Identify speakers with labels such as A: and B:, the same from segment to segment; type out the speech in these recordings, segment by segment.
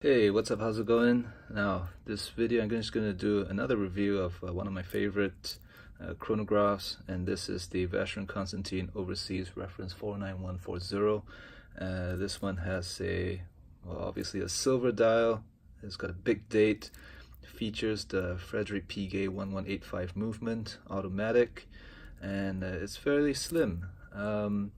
A: Hey, what's up? How's it going? Now, this video I'm just going to do another review of one of my favorite chronographs, and this is the Vacheron Constantin Overseas Reference 49140. This one has obviously a silver dial. It's got a big date. Features the Frederick Piguet 1185 movement, automatic, and it's fairly slim. In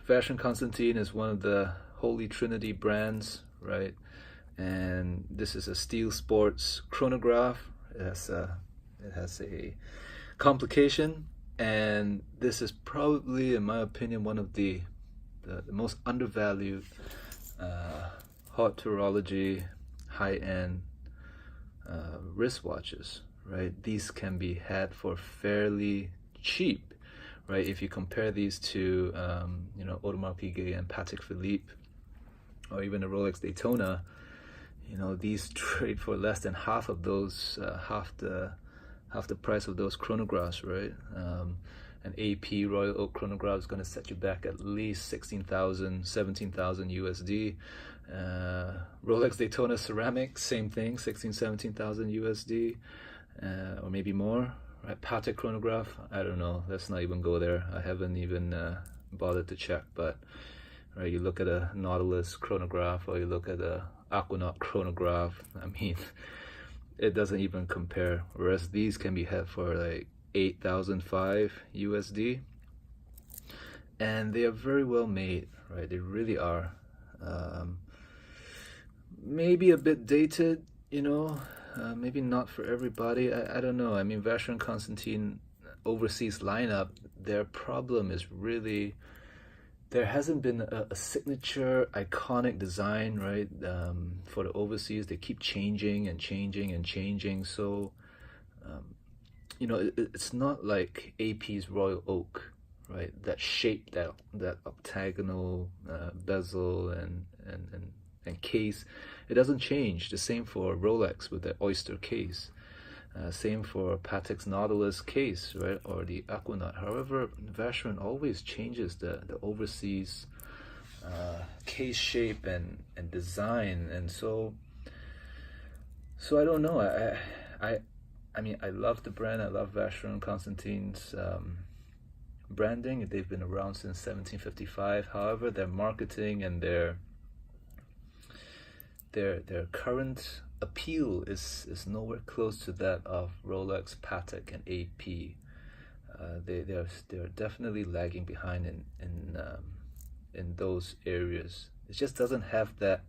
A: Vacheron Constantin is one of the Holy Trinity brands, right? And this is a steel sports chronograph. It has a complication, and this is probably, in my opinion, one of the most undervalued haute horology high-end wristwatches, right? These can be had for fairly cheap, right? If you compare these to Audemars Piguet and Patek Philippe, or even the Rolex Daytona, these trade for less than half of those, half the price of those chronographs, right? An AP Royal Oak chronograph is going to set you back at least 16,000, 17,000 USD. Rolex Daytona ceramic, same thing, 16, 17,000 USD, or maybe more. Right? Patek chronograph, I don't know. Let's not even go there. I haven't even bothered to check, but. Right, you look at a Nautilus chronograph, or you look at a Aquanaut chronograph. I mean, it doesn't even compare. Whereas these can be had for like 8,005 USD, and they are very well made. Right, they really are. Maybe a bit dated, maybe not for everybody. I don't know. I mean, Vacheron Constantin overseas lineup, their problem is really. There hasn't been a signature iconic design, right? For the overseas, they keep changing and changing and changing. So, it's not like AP's Royal Oak, right? That shape, that octagonal bezel and case, it doesn't change. The same for Rolex with the oyster case. Same for Patek's Nautilus case, right, or the Aquanaut. However, Vacheron always changes the overseas case shape and design, and so I don't know. I mean, I love the brand. I love Vacheron Constantin's branding. They've been around since 1755. However, their marketing and their current appeal is nowhere close to that of Rolex, Patek, and AP. They're definitely lagging behind in those areas. It just doesn't have that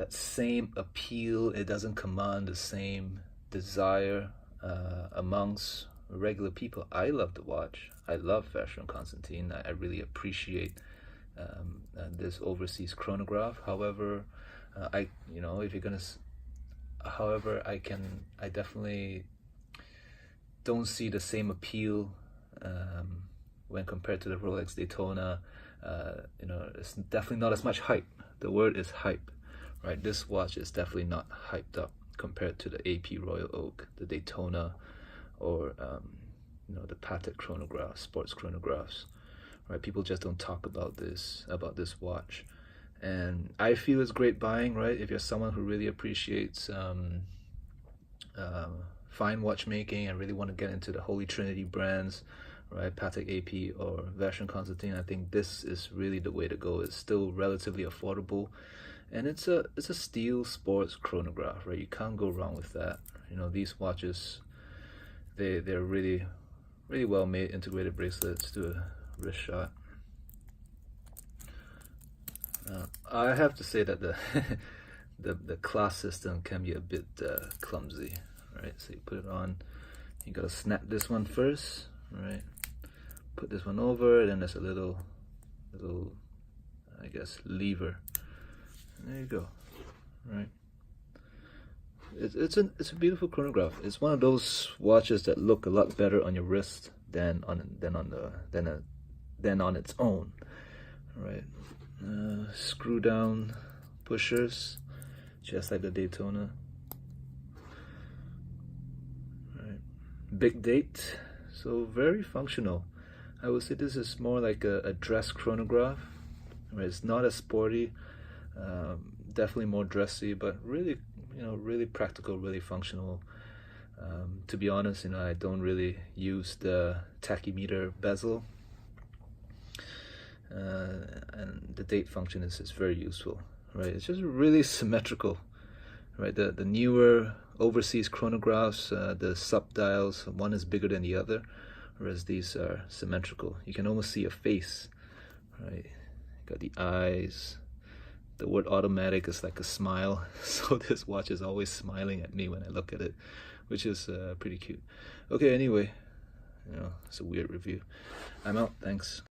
A: same appeal. It doesn't command the same desire amongst regular people. I love the watch. I love Vacheron Constantin. I really appreciate this overseas chronograph. However, if you're gonna, however, I definitely don't see the same appeal when compared to the Rolex Daytona. It's definitely not as much hype. The word is hype, right? This watch is definitely not hyped up compared to the AP Royal Oak, the Daytona, or the Patek chronograph, sports chronographs, right? People just don't talk about this watch. And I feel it's great buying, right? If you're someone who really appreciates fine watchmaking and really want to get into the Holy Trinity brands, right? Patek AP or Vacheron Constantin, I think this is really the way to go. It's still relatively affordable, and it's a steel sports chronograph, right? You can't go wrong with that. These watches, they're really well made, integrated bracelets to a wrist shot. I have to say that the the class system can be a bit clumsy, right? So you put it on, you gotta snap this one first, right? Put this one over, then there's a little I guess lever. And there you go, right? It's a beautiful chronograph. It's one of those watches that look a lot better on your wrist than on its own, right? Screw down pushers, just like the Daytona. Right. Big date, so very functional. I would say this is more like a dress chronograph, Right? It's not as sporty, definitely more dressy, but really, really practical, really functional. To be honest, I don't really use the tachymeter bezel, and the date function is very useful, right? It's just really symmetrical, right? The newer overseas chronographs, the subdials, one is bigger than the other, whereas these are symmetrical. You can almost see a face, right? Got the eyes. The word automatic is like a smile, so this watch is always smiling at me when I look at it, which is pretty cute. Okay, anyway, it's a weird review. I'm out. Thanks.